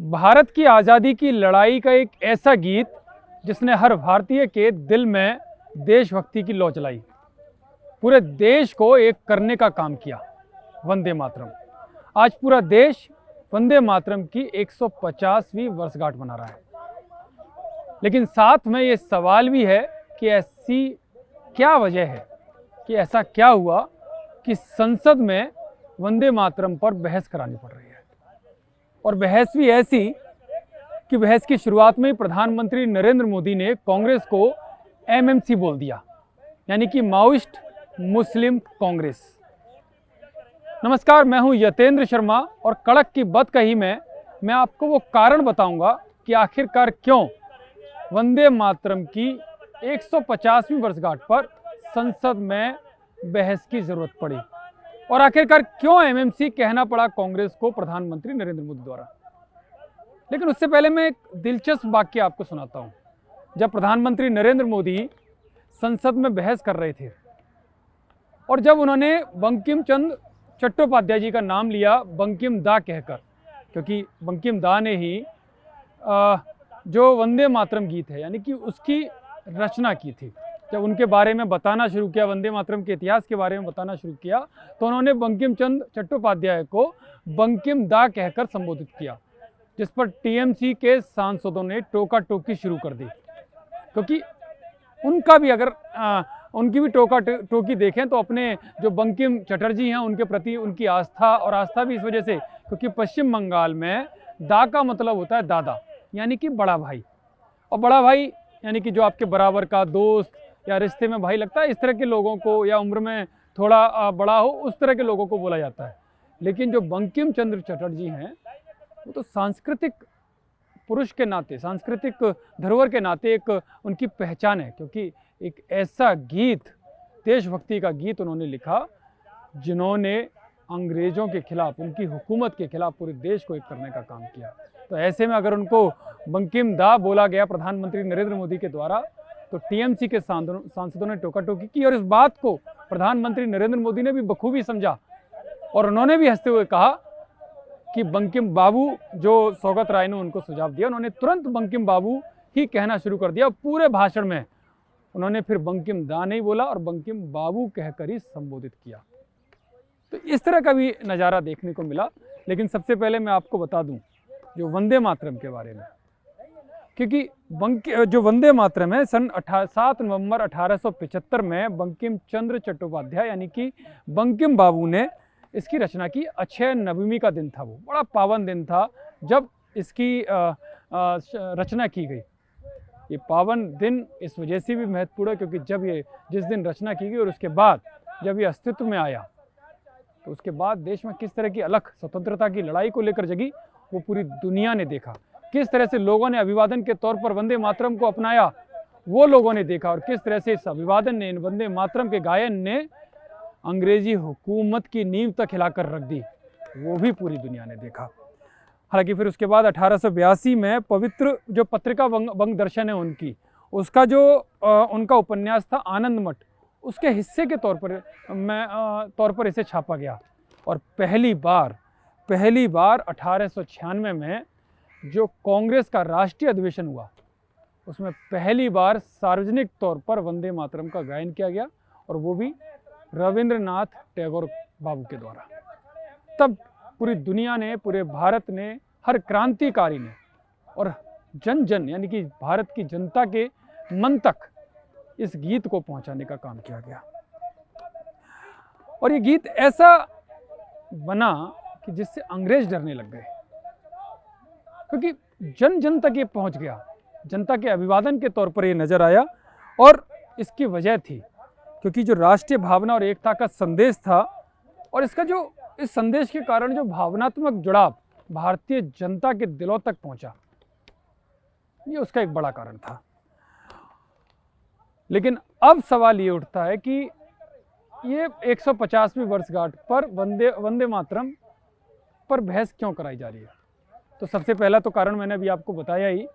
भारत की आज़ादी की लड़ाई का एक ऐसा गीत जिसने हर भारतीय के दिल में देशभक्ति की लौ जलाई, पूरे देश को एक करने का काम किया। वंदे मातरम। आज पूरा देश वंदे मातरम की 150वीं वर्षगांठ मना रहा है, लेकिन साथ में ये सवाल भी है कि ऐसी क्या वजह है, कि ऐसा क्या हुआ कि संसद में वंदे मातरम पर बहस करानी पड़ रही है। और बहस भी ऐसी कि बहस की शुरुआत में ही प्रधानमंत्री नरेंद्र मोदी ने कांग्रेस को एमएमसी बोल दिया, यानी कि माओइस्ट मुस्लिम कांग्रेस। नमस्कार, मैं हूं यतेंद्र शर्मा और कड़क की बदकही में मैं आपको वो कारण बताऊंगा कि आखिरकार क्यों वंदे मातरम की 150वीं वर्षगांठ पर संसद में बहस की जरूरत पड़ी और आखिरकार क्यों एमएमसी कहना पड़ा कांग्रेस को प्रधानमंत्री नरेंद्र मोदी द्वारा। लेकिन उससे पहले मैं एक दिलचस्प वाक्य आपको सुनाता हूं। जब प्रधानमंत्री नरेंद्र मोदी संसद में बहस कर रहे थे और जब उन्होंने बंकिम चंद्र चट्टोपाध्याय जी का नाम लिया बंकिम दा कहकर, क्योंकि बंकिम दा ने ही जो वंदे मातरम गीत है यानी कि उसकी रचना की थी। जब उनके बारे में बताना शुरू किया, वंदे मातरम के इतिहास के बारे में बताना शुरू किया, तो उन्होंने बंकिम चंद्र चट्टोपाध्याय को बंकिम दा कहकर संबोधित किया, जिस पर टीएमसी के सांसदों ने टोका टोकी शुरू कर दी। क्योंकि उनका भी अगर उनकी भी टोका टोकी देखें तो अपने जो बंकिम चटर्जी हैं उनके प्रति उनकी आस्था भी इस वजह से, क्योंकि पश्चिम बंगाल में दा का मतलब होता है दादा, यानी कि बड़ा भाई, और बड़ा भाई यानी कि जो आपके बराबर का दोस्त या रिश्ते में भाई लगता है, इस तरह के लोगों को, या उम्र में थोड़ा बड़ा हो उस तरह के लोगों को बोला जाता है। लेकिन जो बंकिम चंद्र चटर्जी हैं वो तो सांस्कृतिक पुरुष के नाते, सांस्कृतिक धरोहर के नाते एक उनकी पहचान है, क्योंकि एक ऐसा गीत, देशभक्ति का गीत उन्होंने लिखा जिन्होंने अंग्रेज़ों के खिलाफ, उनकी हुकूमत के खिलाफ पूरे देश को एक करने का काम किया। तो ऐसे में अगर उनको बंकिम दा बोला गया प्रधानमंत्री नरेंद्र मोदी के द्वारा, तो टीएमसी के सांसदों ने टोका टोकी की और इस बात को प्रधानमंत्री नरेंद्र मोदी ने भी बखूबी समझा और उन्होंने भी हंसते हुए कहा कि बंकिम बाबू, जो सौगत राय ने उनको सुझाव दिया, उन्होंने तुरंत बंकिम बाबू ही कहना शुरू कर दिया। पूरे भाषण में उन्होंने फिर बंकिम दा नहीं बोला और बंकिम बाबू कहकर ही संबोधित किया। तो इस तरह का भी नज़ारा देखने को मिला। लेकिन सबसे पहले मैं आपको बता दूं जो वंदे मातरम के बारे में, क्योंकि जो वंदे मातरम है 7 नवंबर 1875 में बंकिम चंद्र चट्टोपाध्याय यानी कि बंकिम बाबू ने इसकी रचना की। अक्षय नवमी का दिन था, वो बड़ा पावन दिन था जब इसकी रचना की गई। ये पावन दिन इस वजह से भी महत्वपूर्ण है क्योंकि जब ये जिस दिन रचना की गई और उसके बाद जब ये अस्तित्व में आया, तो उसके बाद देश में किस तरह की अलख स्वतंत्रता की लड़ाई को लेकर जगी, वो पूरी दुनिया ने देखा। किस तरह से लोगों ने अभिवादन के तौर पर वंदे मातरम को अपनाया, वो लोगों ने देखा, और किस तरह से इस अभिवादन ने, वंदे मातरम के गायन ने अंग्रेजी हुकूमत की नींव तक हिलाकर रख दी, वो भी पूरी दुनिया ने देखा। हालांकि फिर उसके बाद 1882 में पवित्र जो पत्रिका बंग दर्शन है उनकी, उसका जो उनका उपन्यास था आनंद मठ, उसके हिस्से के तौर पर इसे छापा गया। और पहली बार 1896 में जो कांग्रेस का राष्ट्रीय अधिवेशन हुआ, उसमें पहली बार सार्वजनिक तौर पर वंदे मातरम का गायन किया गया, और वो भी रविंद्रनाथ टैगोर बाबू के द्वारा। तब पूरी दुनिया ने, पूरे भारत ने, हर क्रांतिकारी ने और जन जन यानी कि भारत की जनता के मन तक इस गीत को पहुंचाने का काम किया गया। और ये गीत ऐसा बना कि जिससे अंग्रेज डरने लग गए, क्योंकि जन जन तक ये पहुंच गया, जनता के अभिवादन के तौर पर ये नजर आया। और इसकी वजह थी क्योंकि जो राष्ट्रीय भावना और एकता का संदेश था, और इसका जो इस संदेश के कारण जो भावनात्मक जुड़ाव भारतीय जनता के दिलों तक पहुंचा, ये उसका एक बड़ा कारण था। लेकिन अब सवाल ये उठता है कि ये 150वीं वर्षगांठ पर वंदे मातरम पर बहस क्यों कराई जा रही है। तो सबसे पहला तो कारण मैंने अभी आपको बताया ही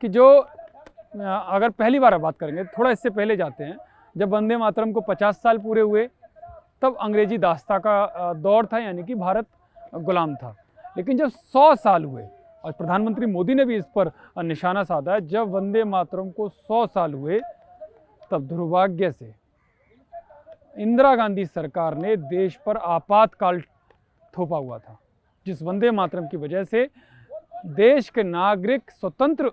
कि जो अगर पहली बार बात करेंगे, थोड़ा इससे पहले जाते हैं, जब वंदे मातरम को 50 साल पूरे हुए तब अंग्रेजी दास्ता का दौर था, यानी कि भारत गुलाम था। लेकिन जब 100 साल हुए और प्रधानमंत्री मोदी ने भी इस पर निशाना साधा है। जब वंदे मातरम को 100 साल हुए तब दुर्भाग्य से इंदिरा गांधी सरकार ने देश पर आपातकाल थोपा हुआ था, जिस वंदे मातरम की वजह से देश के नागरिक स्वतंत्र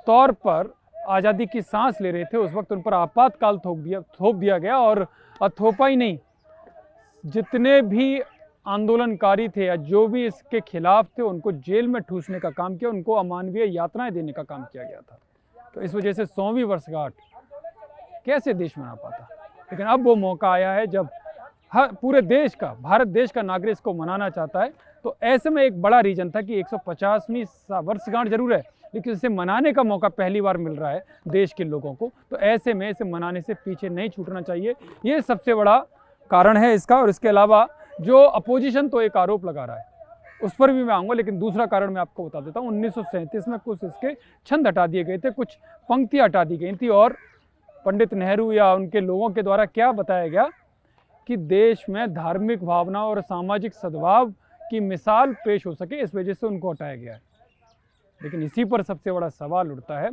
तौर पर आज़ादी की सांस ले रहे थे। उस वक्त उन पर आपातकाल थोप दिया गया और थोपा ही नहीं, जितने भी आंदोलनकारी थे या जो भी इसके खिलाफ थे उनको जेल में ठूसने का काम किया, उनको अमानवीय यातनाएं देने का काम किया गया था। तो इस वजह से 100वीं वर्षगांठ कैसे देश मना पाता। लेकिन अब वो मौका आया है जब हर पूरे देश का, भारत देश का नागरिक इसको मनाना चाहता है। तो ऐसे में एक बड़ा रीजन था कि 150वीं वर्षगांठ जरूर है, लेकिन इसे मनाने का मौका पहली बार मिल रहा है देश के लोगों को। तो ऐसे में इसे मनाने से पीछे नहीं छूटना चाहिए, ये सबसे बड़ा कारण है इसका। और इसके अलावा जो अपोजिशन तो एक आरोप लगा रहा है, उस पर भी मैं आऊँगा, लेकिन दूसरा कारण मैं आपको बता देता हूँ। 1937 में कुछ इसके छंद हटा दिए गए थे, कुछ पंक्तियाँ हटा दी गई थी, और पंडित नेहरू या उनके लोगों के द्वारा क्या बताया गया कि देश में धार्मिक भावना और सामाजिक सद्भाव की मिसाल पेश हो सके, इस वजह से उनको हटाया गया है। लेकिन इसी पर सबसे बड़ा सवाल उठता है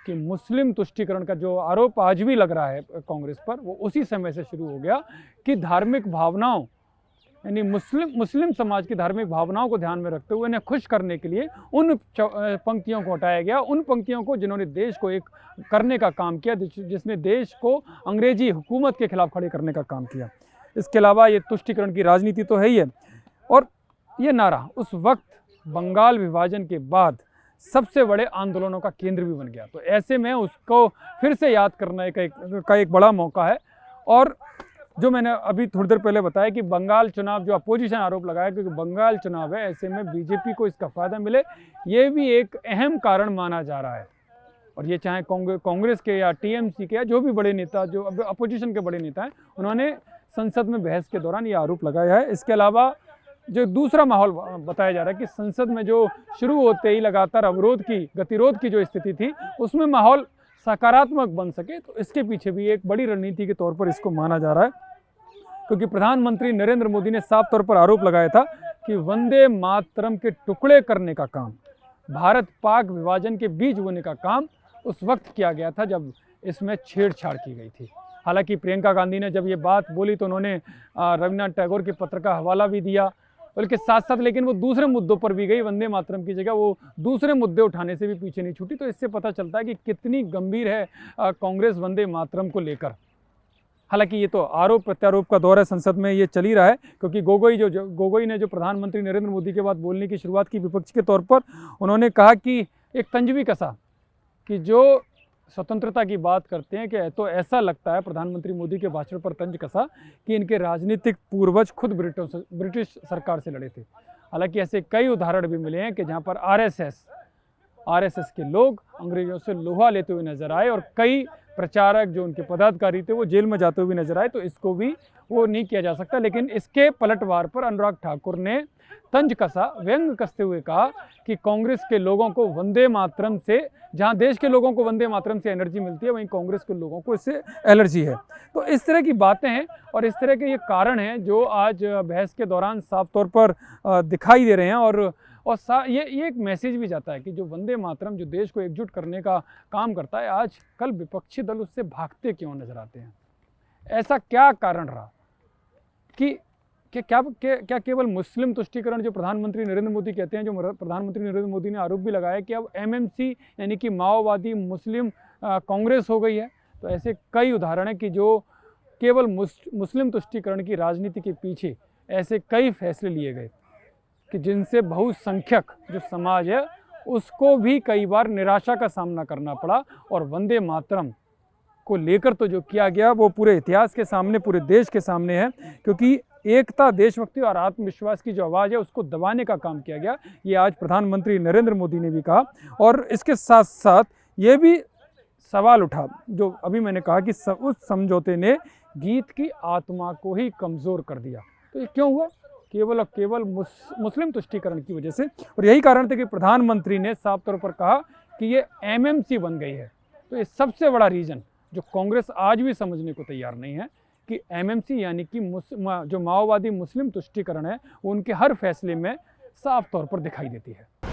कि मुस्लिम तुष्टीकरण का जो आरोप आज भी लग रहा है कांग्रेस पर, वो उसी समय से शुरू हो गया कि धार्मिक भावनाओं यानी मुस्लिम समाज की धार्मिक भावनाओं को ध्यान में रखते हुए उन्हें खुश करने के लिए उन पंक्तियों को हटाया गया, उन पंक्तियों को जिन्होंने देश को एक करने का काम किया, जिसने देश को अंग्रेजी हुकूमत के खिलाफ खड़े करने का काम किया। इसके अलावा ये तुष्टीकरण की राजनीति तो है ही है, और ये नारा उस वक्त बंगाल विभाजन के बाद सबसे बड़े आंदोलनों का केंद्र भी बन गया। तो ऐसे में उसको फिर से याद करने का एक बड़ा मौका है। और जो मैंने अभी थोड़ी देर पहले बताया कि बंगाल चुनाव, जो अपोजिशन आरोप लगाया क्योंकि बंगाल चुनाव है, ऐसे में बीजेपी को इसका फ़ायदा मिले, ये भी एक अहम कारण माना जा रहा है। और ये चाहे कांग्रेस के या टीएमसी के या जो भी बड़े नेता, जो अपोजिशन के बड़े नेता हैं, उन्होंने संसद में बहस के दौरान ये आरोप लगाया है। इसके अलावा जो दूसरा माहौल बताया जा रहा है कि संसद में जो शुरू होते ही लगातार गतिरोध की जो स्थिति थी, उसमें माहौल सकारात्मक बन सके, तो इसके पीछे भी एक बड़ी रणनीति के तौर पर इसको माना जा रहा है। क्योंकि प्रधानमंत्री नरेंद्र मोदी ने साफ तौर पर आरोप लगाया था कि वंदे मातरम के टुकड़े करने का काम, भारत पाक विभाजन के बीज बोने का काम उस वक्त किया गया था जब इसमें छेड़छाड़ की गई थी। हालांकि प्रियंका गांधी ने जब ये बात बोली तो उन्होंने रविन्द्रनाथ टैगोर के पत्र का हवाला भी दिया, बल्कि साथ साथ लेकिन वो दूसरे मुद्दों पर भी गई, वंदे मातरम की जगह वो दूसरे मुद्दे उठाने से भी पीछे नहीं छूटी। तो इससे पता चलता है कि कितनी गंभीर है कांग्रेस वंदे मातरम को लेकर। हालांकि ये तो आरोप प्रत्यारोप का दौर है, संसद में ये चल ही रहा है, क्योंकि गोगोई ने जो प्रधानमंत्री नरेंद्र मोदी के बाद बोलने की शुरुआत की विपक्ष के तौर पर, उन्होंने कहा कि एक तंज भी कसा कि जो स्वतंत्रता की बात करते हैं कि तो ऐसा लगता है प्रधानमंत्री मोदी के भाषण पर तंज कसा कि इनके राजनीतिक पूर्वज खुद ब्रिटिश सरकार से लड़े थे। हालांकि ऐसे कई उदाहरण भी मिले हैं कि जहां पर आरएसएस के लोग अंग्रेजों से लोहा लेते हुए नजर आए और कई प्रचारक जो उनके पदाधिकारी थे वो जेल में जाते हुए नजर आए। तो इसको भी वो नहीं किया जा सकता। लेकिन इसके पलटवार पर अनुराग ठाकुर ने तंज कसा, व्यंग कसते हुए कहा कि कांग्रेस के लोगों को वंदे मातरम से, जहां देश के लोगों को वंदे मातरम से एनर्जी मिलती है, वहीं कांग्रेस के लोगों को इससे एलर्जी है। तो इस तरह की बातें हैं और इस तरह के ये कारण हैं जो आज बहस के दौरान साफ तौर पर दिखाई दे रहे हैं। और ये एक मैसेज भी जाता है कि जो वंदे मातरम जो देश को एकजुट करने का काम करता है, आज कल विपक्षी दल उससे भागते क्यों नजर आते हैं? ऐसा क्या कारण रहा कि क्या केवल मुस्लिम तुष्टीकरण जो प्रधानमंत्री नरेंद्र मोदी कहते हैं, जो प्रधानमंत्री नरेंद्र मोदी ने आरोप भी लगाया कि अब एमएमसी यानी कि माओवादी मुस्लिम कांग्रेस हो गई है। तो ऐसे कई उदाहरण हैं कि जो केवल मुस्लिम तुष्टीकरण की राजनीति के पीछे ऐसे कई फैसले लिए गए कि जिनसे बहुसंख्यक जो समाज है उसको भी कई बार निराशा का सामना करना पड़ा। और वंदे मातरम को लेकर तो जो किया गया वो पूरे इतिहास के सामने, पूरे देश के सामने है, क्योंकि एकता, देशभक्ति और आत्मविश्वास की जो आवाज़ है उसको दबाने का काम किया गया। ये आज प्रधानमंत्री नरेंद्र मोदी ने भी कहा। और इसके साथ साथ ये भी सवाल उठा जो अभी मैंने कहा कि उस समझौते ने गीत की आत्मा को ही कमज़ोर कर दिया। तो ये क्यों हुआ? केवल और केवल मुस्लिम तुष्टीकरण की वजह से। और यही कारण था कि प्रधानमंत्री ने साफ तौर पर कहा कि ये एमएमसी बन गई है। तो ये सबसे बड़ा रीज़न जो कांग्रेस आज भी समझने को तैयार नहीं है कि एमएमसी यानी कि जो माओवादी मुस्लिम तुष्टीकरण है वो उनके हर फैसले में साफ तौर पर दिखाई देती है।